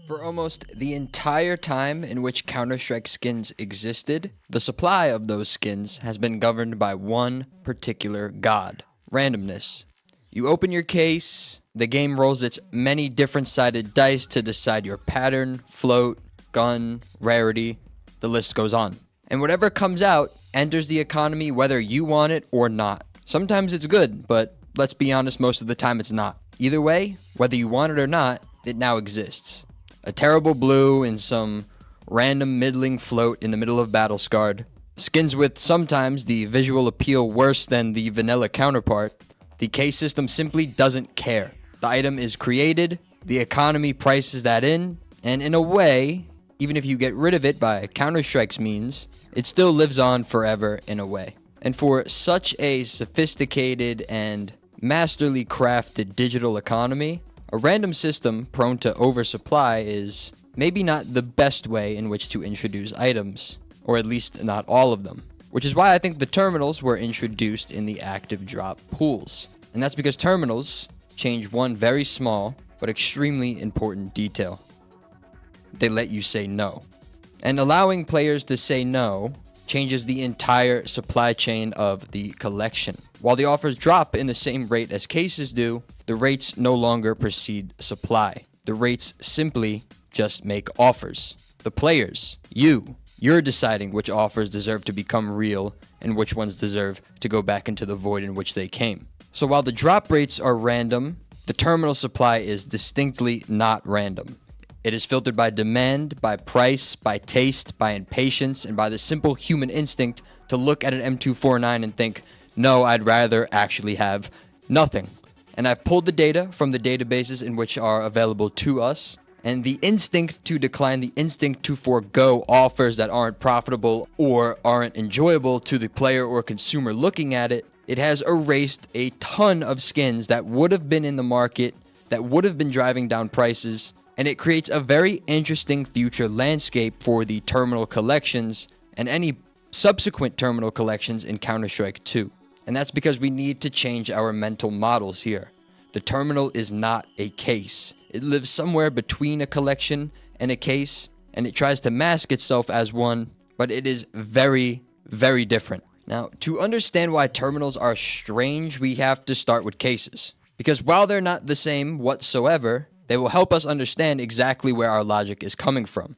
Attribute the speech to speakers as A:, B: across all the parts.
A: For almost the entire time in which Counter-Strike skins existed, the supply of those skins has been governed by one particular god: randomness. You open your case, the game rolls its many different sided dice to decide your pattern, float, gun, rarity, the list goes on. And whatever comes out enters the economy whether you want it or not. Sometimes it's good, but let's be honest, most of the time it's not. Either way, whether you want it or not, it now exists. A terrible blue in some random middling float in the middle of Battle-Scarred. Skins with sometimes the visual appeal worse than the vanilla counterpart. The case system simply doesn't care. The item is created, the economy prices that in, and in a way, even if you get rid of it by Counter-Strike's means, it still lives on forever in a way. And for such a sophisticated and masterly crafted digital economy, a random system prone to oversupply is maybe not the best way in which to introduce items, or at least not all of them. Which is why I think the terminals were introduced in the active drop pools. And that's because terminals change one very small but extremely important detail. They let you say no. And allowing players to say no changes the entire supply chain of the collection. While the offers drop in the same rate as cases do, the rates no longer precede supply. The rates simply just make offers. The players, you're deciding which offers deserve to become real and which ones deserve to go back into the void in which they came. So while the drop rates are random, the terminal supply is distinctly not random. It is filtered by demand, by price, by taste, by impatience, and by the simple human instinct to look at an M249 and think, no, I'd rather actually have nothing. And I've pulled the data from the databases in which are available to us, and the instinct to decline, the instinct to forego offers that aren't profitable or aren't enjoyable to the player or consumer looking at it, it has erased a ton of skins that would have been in the market, that would have been driving down prices, and it creates a very interesting future landscape for the terminal collections and any subsequent terminal collections in Counter-Strike 2. And that's because we need to change our mental models here. The terminal is not a case. It lives somewhere between a collection and a case, and it tries to mask itself as one, but it is very, very different. Now, to understand why terminals are strange, we have to start with cases. Because while they're not the same whatsoever, they will help us understand exactly where our logic is coming from.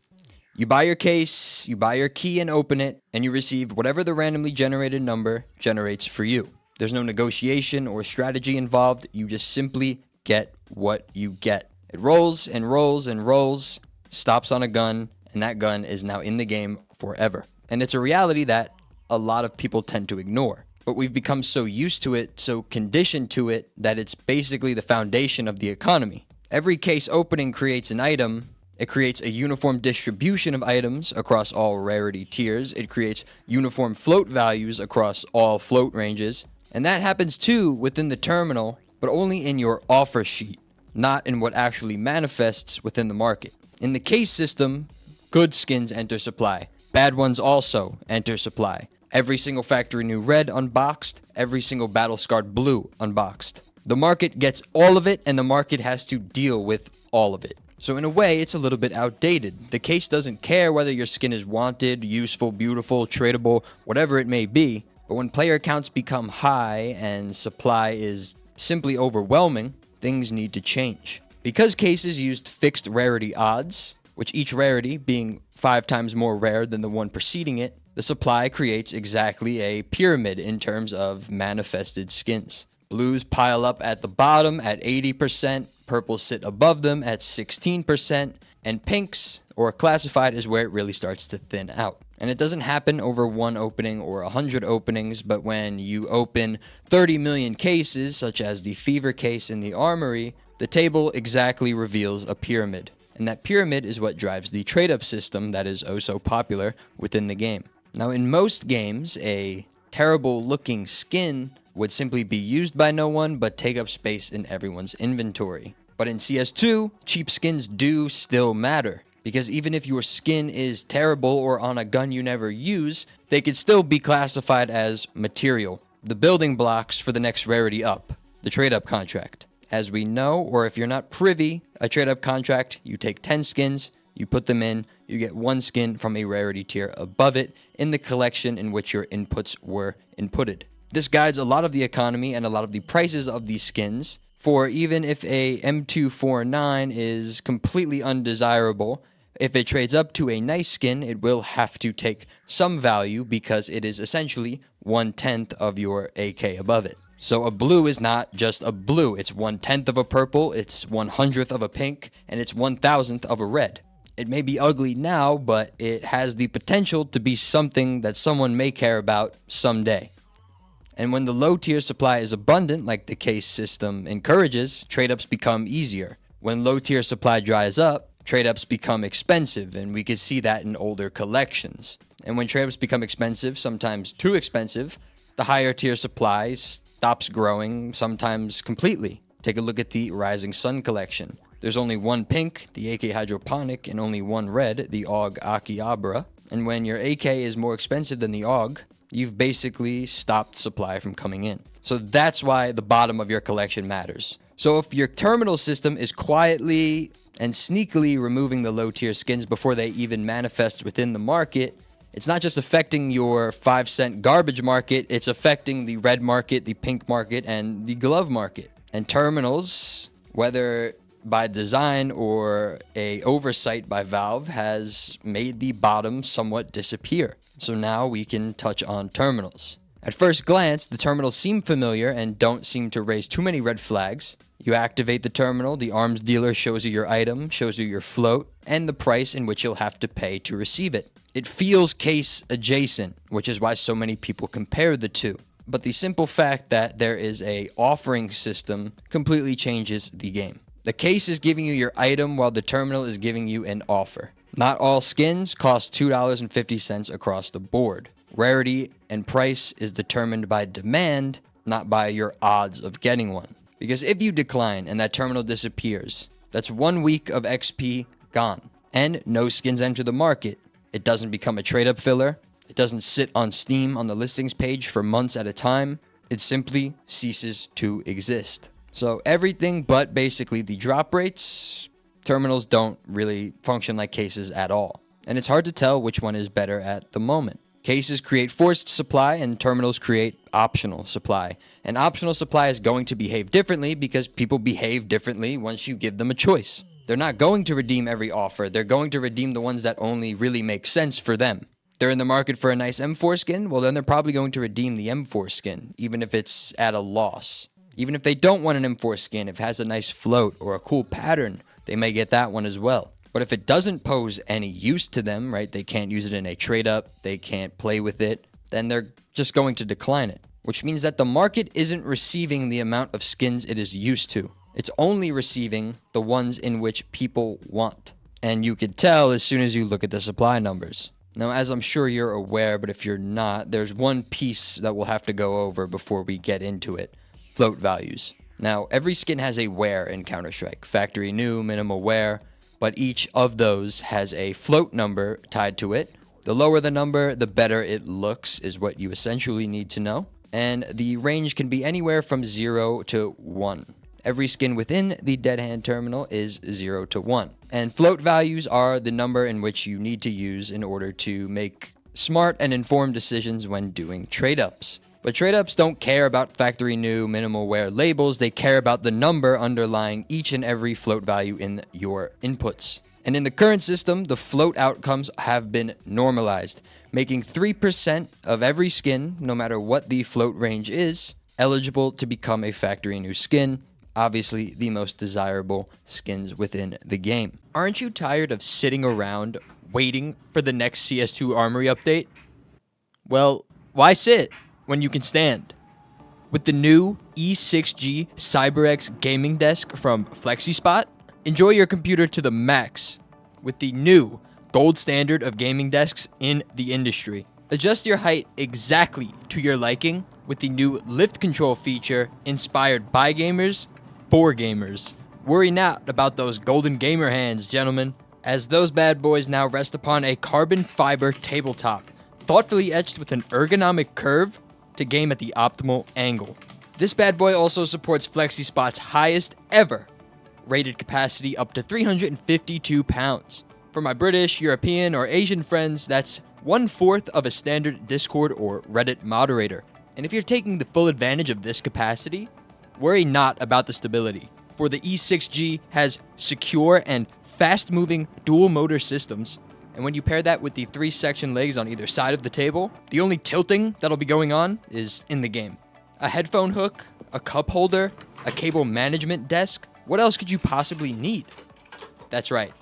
A: You buy your case, you buy your key and open it, and you receive whatever the randomly generated number generates for you. There's no negotiation or strategy involved, you just simply get what you get. It rolls and rolls and rolls, stops on a gun, and that gun is now in the game forever. And it's a reality that a lot of people tend to ignore. But we've become so used to it, so conditioned to it, that it's basically the foundation of the economy. Every case opening creates an item. It creates a uniform distribution of items across all rarity tiers. It creates uniform float values across all float ranges. And that happens too within the terminal, but only in your offer sheet, not in what actually manifests within the market. In the case system, good skins enter supply. Bad ones also enter supply. Every single Factory New Red unboxed, every single Battle-Scarred Blue unboxed. The market gets all of it, and the market has to deal with all of it. So in a way, it's a little bit outdated. The case doesn't care whether your skin is wanted, useful, beautiful, tradable, whatever it may be. But when player counts become high and supply is simply overwhelming, things need to change. Because cases used fixed rarity odds, which each rarity being 5 times more rare than the one preceding it, the supply creates exactly a pyramid in terms of manifested skins. Blues pile up at the bottom at 80%, purples sit above them at 16%, and pinks, or classified, is where it really starts to thin out. And it doesn't happen over one opening or 100 openings, but when you open 30 million cases, such as the Fever case in the Armory, the table exactly reveals a pyramid. And that pyramid is what drives the trade-up system that is oh so popular within the game. Now, in most games, a terrible-looking skin would simply be used by no one but take up space in everyone's inventory. But in CS2, cheap skins do still matter, because even if your skin is terrible or on a gun you never use, they could still be classified as material, the building blocks for the next rarity up, the trade-up contract. As we know, or if you're not privy, a trade-up contract, you take 10 skins, you put them in, you get 1 skin from a rarity tier above it in the collection in which your inputs were inputted. This guides a lot of the economy and a lot of the prices of these skins, for even if a M249 is completely undesirable, if it trades up to a nice skin, it will have to take some value because it is essentially 1/10 of your AK above it. So a blue is not just a blue, it's 1/10 of a purple, it's 1/100th of a pink, and it's 1/1000th of a red. It may be ugly now, but it has the potential to be something that someone may care about someday. And when the low tier supply is abundant, like the case system encourages, trade-ups become easier. When low tier supply dries up, trade-ups become expensive, and we can see that in older collections. And when trade-ups become expensive, sometimes too expensive, the higher tier supply stops growing, sometimes completely. Take a look at the Rising Sun collection. There's only 1 pink, the AK Hydroponic, and only 1 red, the AUG Akihabara. And when your AK is more expensive than the AUG, you've basically stopped supply from coming in. So that's why the bottom of your collection matters. So if your terminal system is quietly and sneakily removing the low tier skins before they even manifest within the market, it's not just affecting your 5-cent garbage market, it's affecting the red market, the pink market, and the glove market. And terminals, whether by design or a oversight by Valve, has made the bottom somewhat disappear. So now we can touch on terminals. At first glance, the terminals seem familiar and don't seem to raise too many red flags. You activate the terminal, the arms dealer shows you your item, shows you your float, and the price in which you'll have to pay to receive it. It feels case adjacent, which is why so many people compare the two. But the simple fact that there is a offering system completely changes the game. The case is giving you your item while the terminal is giving you an offer. Not all skins cost $2.50 across the board. Rarity and price is determined by demand, not by your odds of getting one. Because if you decline and that terminal disappears, that's 1 week of XP gone. And no skins enter the market. It doesn't become a trade-up filler. It doesn't sit on Steam on the listings page for months at a time. It simply ceases to exist. So everything but basically the drop rates, terminals don't really function like cases at all. And it's hard to tell which one is better at the moment. Cases create forced supply and terminals create optional supply. And optional supply is going to behave differently because people behave differently once you give them a choice. They're not going to redeem every offer. They're going to redeem the ones that only really make sense for them. They're in the market for a nice M4 skin, well then they're probably going to redeem the M4 skin, even if it's at a loss. Even if they don't want an M4 skin, if it has a nice float or a cool pattern, they may get that one as well. But if it doesn't pose any use to them, right, they can't use it in a trade-up, they can't play with it, then they're just going to decline it. Which means that the market isn't receiving the amount of skins it is used to. It's only receiving the ones in which people want. And you could tell as soon as you look at the supply numbers. Now, as I'm sure you're aware, but if you're not, there's one piece that we'll have to go over before we get into it. Float values. Now, every skin has a wear in Counter-Strike. Factory new, minimal wear, but each of those has a float number tied to it. The lower the number, the better it looks, is what you essentially need to know. And the range can be anywhere from 0 to 1. Every skin within the dead hand terminal is 0 to 1. And float values are the number in which you need to use in order to make smart and informed decisions when doing trade-ups. But trade-ups don't care about factory new, minimal wear labels. They care about the number underlying each and every float value in your inputs. And in the current system, the float outcomes have been normalized, making 3% of every skin, no matter what the float range is, eligible to become a factory new skin. Obviously, the most desirable skins within the game. Aren't you tired of sitting around waiting for the next CS2 Armory update? Well, why sit when you can stand? With the new E6G CyberX gaming desk from FlexiSpot, enjoy your computer to the max with the new gold standard of gaming desks in the industry. Adjust your height exactly to your liking with the new lift control feature inspired by gamers for gamers. Worry not about those golden gamer hands, gentlemen, as those bad boys now rest upon a carbon fiber tabletop, thoughtfully etched with an ergonomic curve to game at the optimal angle. This bad boy also supports FlexiSpot's highest ever rated capacity up to 352 pounds. For my British, European, or Asian friends, that's 1/4 of a standard Discord or Reddit moderator. And if you're taking the full advantage of this capacity, worry not about the stability, for the E6G has secure and fast-moving dual motor systems, and when you pair that with the 3-section legs on either side of the table, the only tilting that'll be going on is in the game. A headphone hook, a cup holder, a cable management desk. What else could you possibly need? That's right,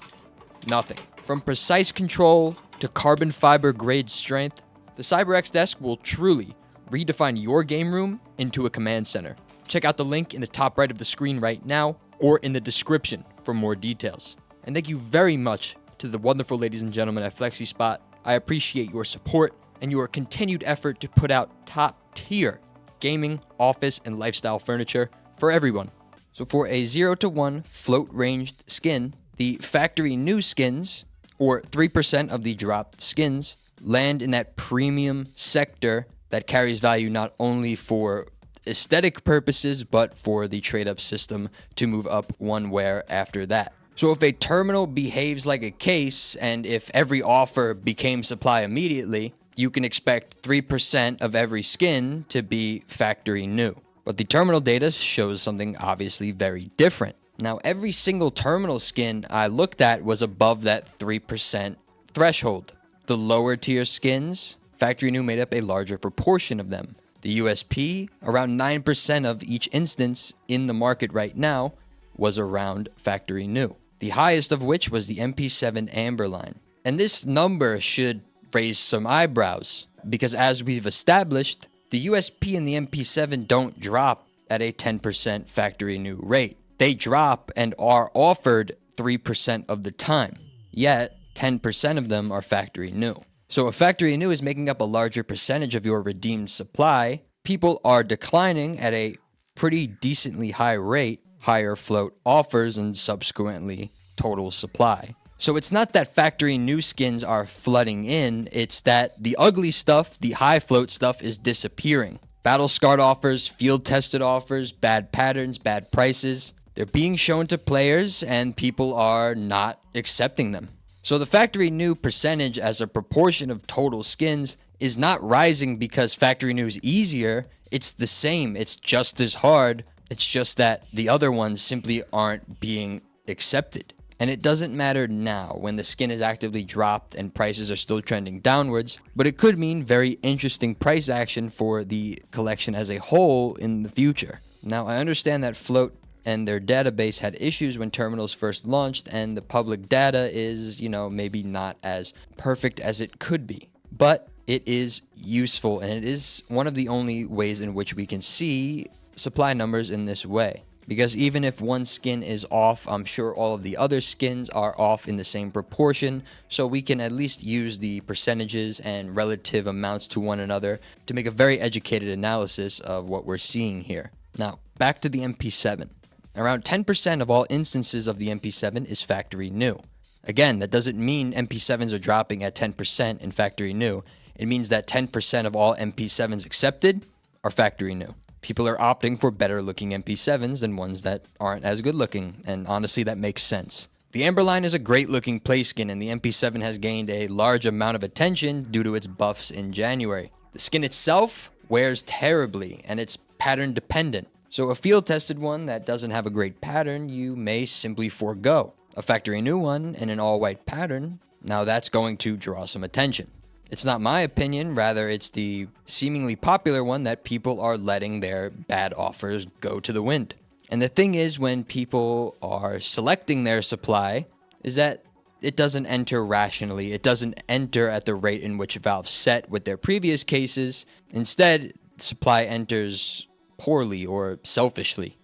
A: nothing. From precise control to carbon fiber grade strength, the CyberX desk will truly redefine your game room into a command center. Check out the link in the top right of the screen right now or in the description for more details. And thank you very much to the wonderful ladies and gentlemen at FlexiSpot. I appreciate your support and your continued effort to put out top-tier gaming, office, and lifestyle furniture for everyone. So for a 0 to 1 float-ranged skin, the factory new skins, or 3% of the dropped skins, land in that premium sector that carries value not only for aesthetic purposes, but for the trade-up system to move up one wear after that. So if a terminal behaves like a case, and if every offer became supply immediately, you can expect 3% of every skin to be factory new. But the terminal data shows something obviously very different. Now, every single terminal skin I looked at was above that 3% threshold. The lower tier skins, factory new made up a larger proportion of them. The USP, around 9% of each instance in the market right now, was around factory new. The highest of which was the MP7 Amber line. And this number should raise some eyebrows, because as we've established, the USP and the MP7 don't drop at a 10% factory new rate. They drop and are offered 3% of the time, yet 10% of them are factory new. So if factory new is making up a larger percentage of your redeemed supply, people are declining at a pretty decently high rate, higher float offers, and subsequently total supply. So it's not that factory new skins are flooding in, it's that the ugly stuff, the high float stuff, is disappearing. Battle scarred offers, field tested offers, bad patterns, bad prices, they're being shown to players and people are not accepting them. So the factory new percentage as a proportion of total skins is not rising because factory new is easier, it's the same, it's just as hard, it's just that the other ones simply aren't being accepted. And it doesn't matter now when the skin is actively dropped and prices are still trending downwards, but it could mean very interesting price action for the collection as a whole in the future. Now, I understand that Float and their database had issues when terminals first launched, and the public data is, maybe not as perfect as it could be. But it is useful, and it is one of the only ways in which we can see supply numbers in this way. Because even if one skin is off, I'm sure all of the other skins are off in the same proportion, so we can at least use the percentages and relative amounts to one another to make a very educated analysis of what we're seeing here. Now, back to the MP7. Around 10% of all instances of the MP7 is factory new. Again, that doesn't mean MP7s are dropping at 10% in factory new. It means that 10% of all MP7s accepted are factory new. People are opting for better looking MP7s than ones that aren't as good looking, and honestly that makes sense. The Amber line is a great looking play skin, and the MP7 has gained a large amount of attention due to its buffs in January. The skin itself wears terribly, and it's pattern dependent. So a field tested one that doesn't have a great pattern, you may simply forego. A factory new one in an all white pattern, now that's going to draw some attention. It's not my opinion, rather it's the seemingly popular one that people are letting their bad offers go to the wind. And the thing is, when people are selecting their supply, is that it doesn't enter rationally. It doesn't enter at the rate in which Valve set with their previous cases. Instead, supply enters poorly or selfishly.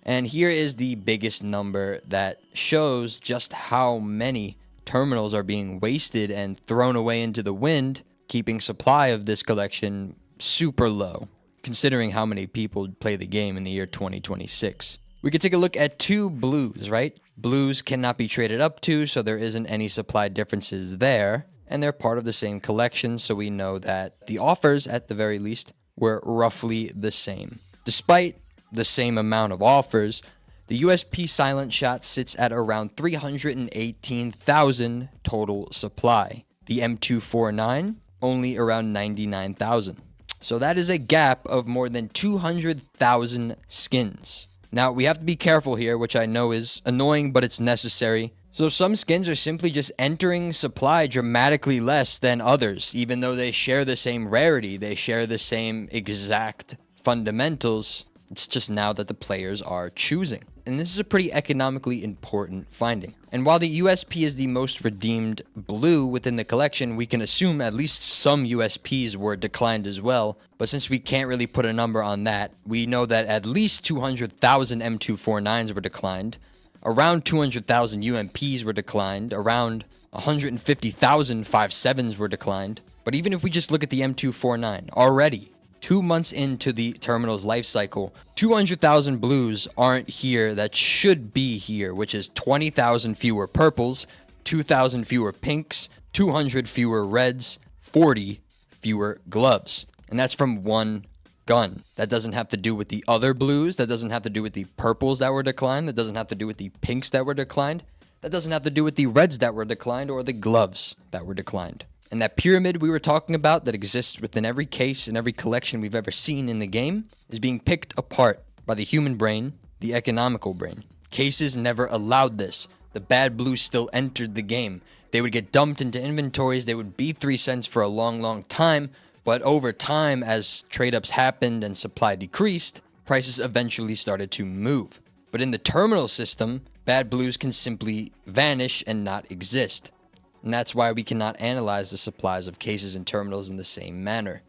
A: And here is the biggest number that shows just how many terminals are being wasted and thrown away into the wind, keeping supply of this collection super low, considering how many people play the game in the year 2026. We could take a look at two blues, right? Blues cannot be traded up to, so there isn't any supply differences there, and they're part of the same collection, so we know that the offers, at the very least, were roughly the same. Despite the same amount of offers, the USP silent shot sits at around 318,000 total supply. The M249 only around 99,000. So that is a gap of more than 200,000 skins. Now, we have to be careful here, which I know is annoying, but it's necessary. So some skins are simply just entering supply dramatically less than others, even though they share the same rarity, they share the same exact fundamentals. It's just now that the players are choosing. And this is a pretty economically important finding. And while the USP is the most redeemed blue within the collection, we can assume at least some USPs were declined as well. But since we can't really put a number on that, we know that at least 200,000 M249s were declined, around 200,000 UMPs were declined, around 150,000 5.7s were declined. But even if we just look at the M249, already 2 months into the terminal's life cycle, 200,000 blues aren't here that should be here, which is 20,000 fewer purples, 2,000 fewer pinks, 200 fewer reds, 40 fewer gloves. And that's from one gun. That doesn't have to do with the other blues. That doesn't have to do with the purples that were declined. That doesn't have to do with the pinks that were declined. That doesn't have to do with the reds that were declined or the gloves that were declined. And that pyramid we were talking about that exists within every case and every collection we've ever seen in the game is being picked apart by the human brain, the economical brain. Cases never allowed this. The bad blues still entered the game. They would get dumped into inventories. They would be 3 cents for a long, long time. But over time, as trade-ups happened and supply decreased, prices eventually started to move. But in the terminal system, bad blues can simply vanish and not exist. And that's why we cannot analyze the supplies of cases and terminals in the same manner.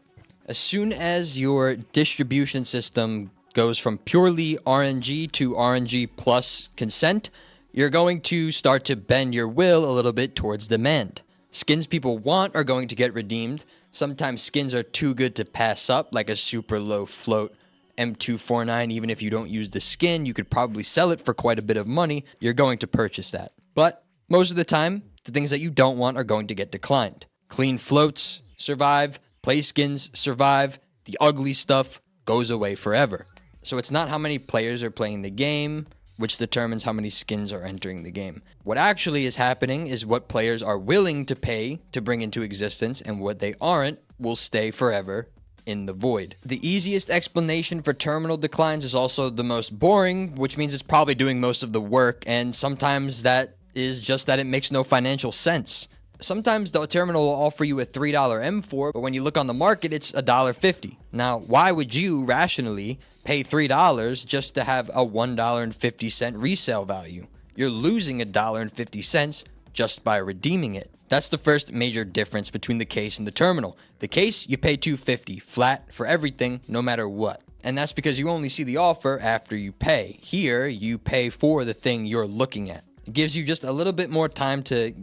A: As soon as your distribution system goes from purely RNG to RNG plus consent, you're going to start to bend your will a little bit towards demand. Skins people want are going to get redeemed. Sometimes skins are too good to pass up, like a super low float M249. Even if you don't use the skin, you could probably sell it for quite a bit of money. You're going to purchase that. But most of the time, the things that you don't want are going to get declined. Clean floats survive, play skins survive, the ugly stuff goes away forever. So it's not how many players are playing the game, which determines how many skins are entering the game. What actually is happening is what players are willing to pay to bring into existence, and what they aren't will stay forever in the void. The easiest explanation for terminal declines is also the most boring, which means it's probably doing most of the work, and sometimes that is just that it makes no financial sense. Sometimes the terminal will offer you a $3 M4, but when you look on the market, it's $1.50. Now, why would you rationally pay $3 just to have a $1.50 resale value? You're losing $1.50 just by redeeming it. That's the first major difference between the case and the terminal. The case, you pay $2.50 flat for everything, no matter what. And that's because you only see the offer after you pay. Here, you pay for the thing you're looking at. It gives you just a little bit more time to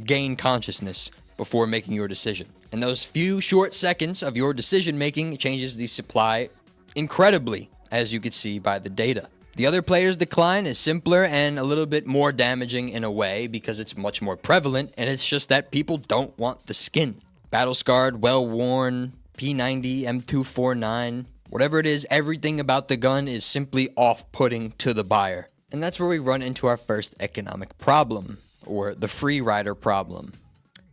A: gain consciousness before making your decision. And those few short seconds of your decision making changes the supply incredibly, as you can see by the data. The other player's decline is simpler and a little bit more damaging in a way because it's much more prevalent, and it's just that people don't want the skin. Battle scarred, well worn, P90, M249, whatever it is, everything about the gun is simply off-putting to the buyer. And that's where we run into our first economic problem, or the free rider problem.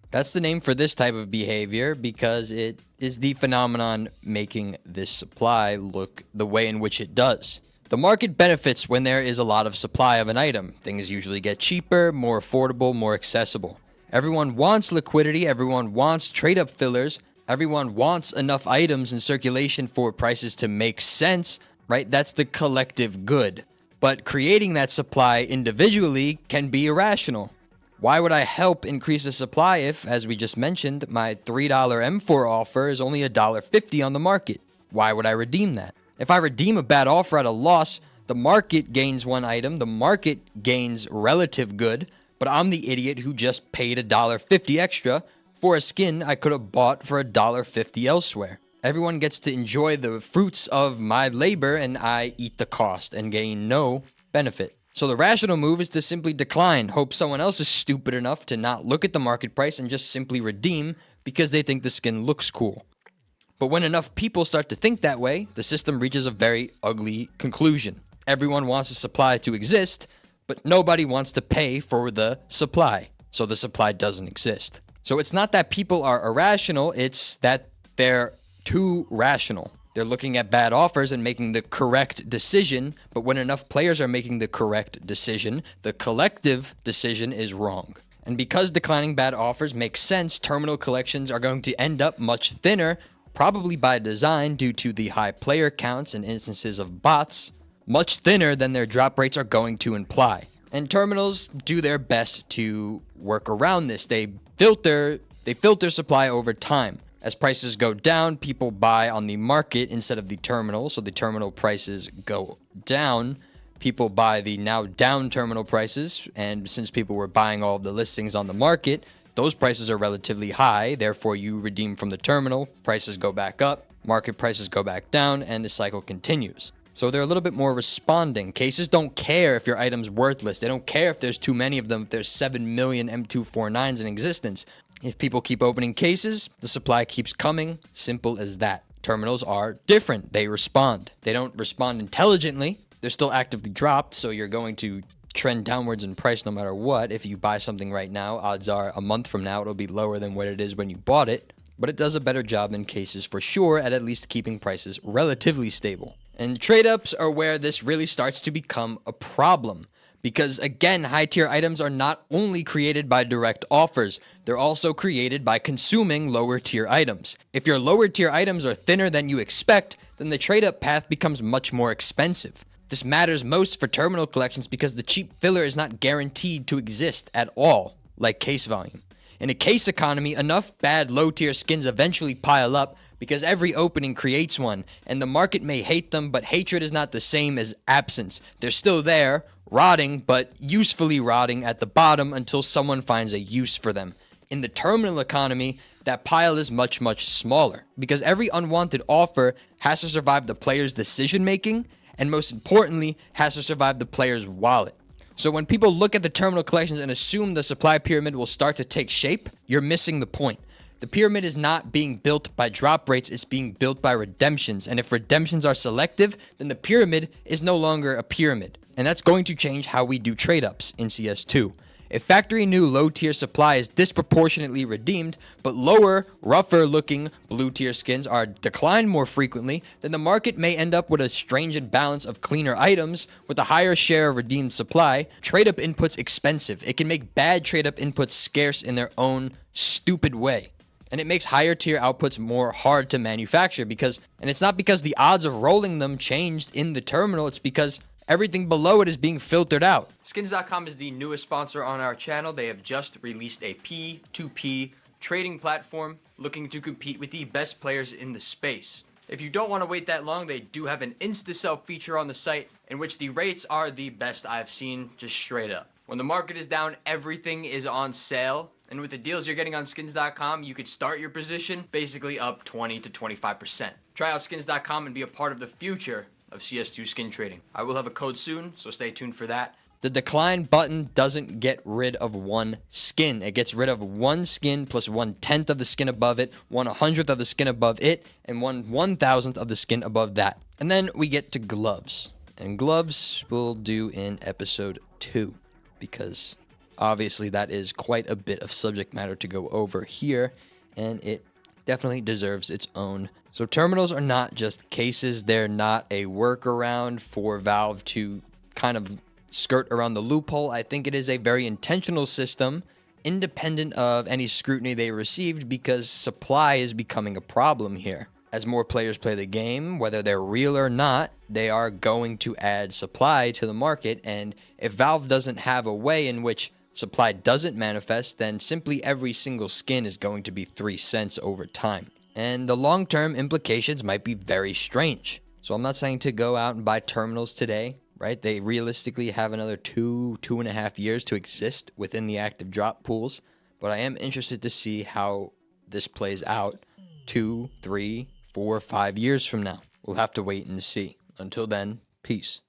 A: That's the name for this type of behavior because it is the phenomenon making this supply look the way in which it does. The market benefits when there is a lot of supply of an item. Things usually get cheaper, more affordable, more accessible. Everyone wants liquidity, everyone wants trade-up fillers, everyone wants enough items in circulation for prices to make sense, right? That's the collective good. But creating that supply individually can be irrational. Why would I help increase the supply if, as we just mentioned, my $3 M4 offer is only $1.50 on the market? Why would I redeem that? If I redeem a bad offer at a loss, the market gains one item, the market gains relative good, but I'm the idiot who just paid $1.50 extra for a skin I could have bought for $1.50 elsewhere. Everyone gets to enjoy the fruits of my labor, and I eat the cost and gain no benefit. So the rational move is to simply decline, hope someone else is stupid enough to not look at the market price and just simply redeem because they think the skin looks cool. But when enough people start to think that way, the system reaches a very ugly conclusion. Everyone wants a supply to exist, but nobody wants to pay for the supply, so the supply doesn't exist. So it's not that people are irrational, it's that they're too rational. They're looking at bad offers and making the correct decision, but when enough players are making the correct decision, the collective decision is wrong. And because declining bad offers makes sense, terminal collections are going to end up much thinner, probably by design due to the high player counts and instances of bots, much thinner than their drop rates are going to imply. And terminals do their best to work around this. They filter supply over time. As prices go down, people buy on the market instead of the terminal, so the terminal prices go down. People buy the now down terminal prices, and since people were buying all of the listings on the market, those prices are relatively high. Therefore, you redeem from the terminal, prices go back up, market prices go back down, and the cycle continues. So they're a little bit more responding. Cases don't care if your item's worthless. They don't care if there's too many of them, if there's 7 million M249s in existence. If people keep opening cases, the supply keeps coming. Simple as that. Terminals are different. They respond. They don't respond intelligently. They're still actively dropped, so you're going to trend downwards in price no matter what. If you buy something right now, odds are a month from now it'll be lower than what it is when you bought it. But it does a better job than cases for sure at least keeping prices relatively stable. And trade-ups are where this really starts to become a problem. Because again, high-tier items are not only created by direct offers, they're also created by consuming lower-tier items. If your lower-tier items are thinner than you expect, then the trade-up path becomes much more expensive. This matters most for terminal collections because the cheap filler is not guaranteed to exist at all, like case volume. In a case economy, enough bad low-tier skins eventually pile up because every opening creates one, and the market may hate them, but hatred is not the same as absence. They're still there, rotting, but usefully rotting at the bottom until someone finds a use for them. In the terminal economy, that pile is much, much smaller, because every unwanted offer has to survive the player's decision-making, and most importantly, has to survive the player's wallet. So when people look at the terminal collections and assume the supply pyramid will start to take shape, you're missing the point. The pyramid is not being built by drop rates, it's being built by redemptions. And if redemptions are selective, then the pyramid is no longer a pyramid. And that's going to change how we do trade-ups in CS2. If factory new low-tier supply is disproportionately redeemed, but lower, rougher-looking blue-tier skins are declined more frequently, then the market may end up with a strange imbalance of cleaner items with a higher share of redeemed supply. Trade-up inputs expensive. It can make bad trade-up inputs scarce in their own stupid way. And it makes higher tier outputs more hard to manufacture and it's not because the odds of rolling them changed in the terminal, it's because everything below it is being filtered out. Skins.com is the newest sponsor on our channel. They have just released a P2P trading platform looking to compete with the best players in the space. If you don't want to wait that long, they do have an insta-sell feature on the site in which the rates are the best I've seen, just straight up. When the market is down, everything is on sale. And with the deals you're getting on skins.com, you could start your position basically up 20 to 25%. Try out skins.com and be a part of the future of CS2 skin trading. I will have a code soon, so stay tuned for that. The decline button doesn't get rid of one skin. It gets rid of one skin plus 1/10 of the skin above it, 1/100th of the skin above it, and 1/1000th of the skin above that. And then we get to gloves. And gloves we'll do in episode 2 because obviously that is quite a bit of subject matter to go over here, and it definitely deserves its own. So terminals are not just cases. They're not a workaround for Valve to kind of skirt around the loophole. I think it is a very intentional system, independent of any scrutiny they received, because supply is becoming a problem here. As more players play the game, whether they're real or not, they are going to add supply to the market, and if Valve doesn't have a way in which supply doesn't manifest, then simply every single skin is going to be 3 cents over time. And the long-term implications might be very strange. So I'm not saying to go out and buy terminals today, right? They realistically have another 2.5 years to exist within the active drop pools. But I am interested to see how this plays out 2, 3, 4, 5 years from now. We'll have to wait and see. Until then, peace.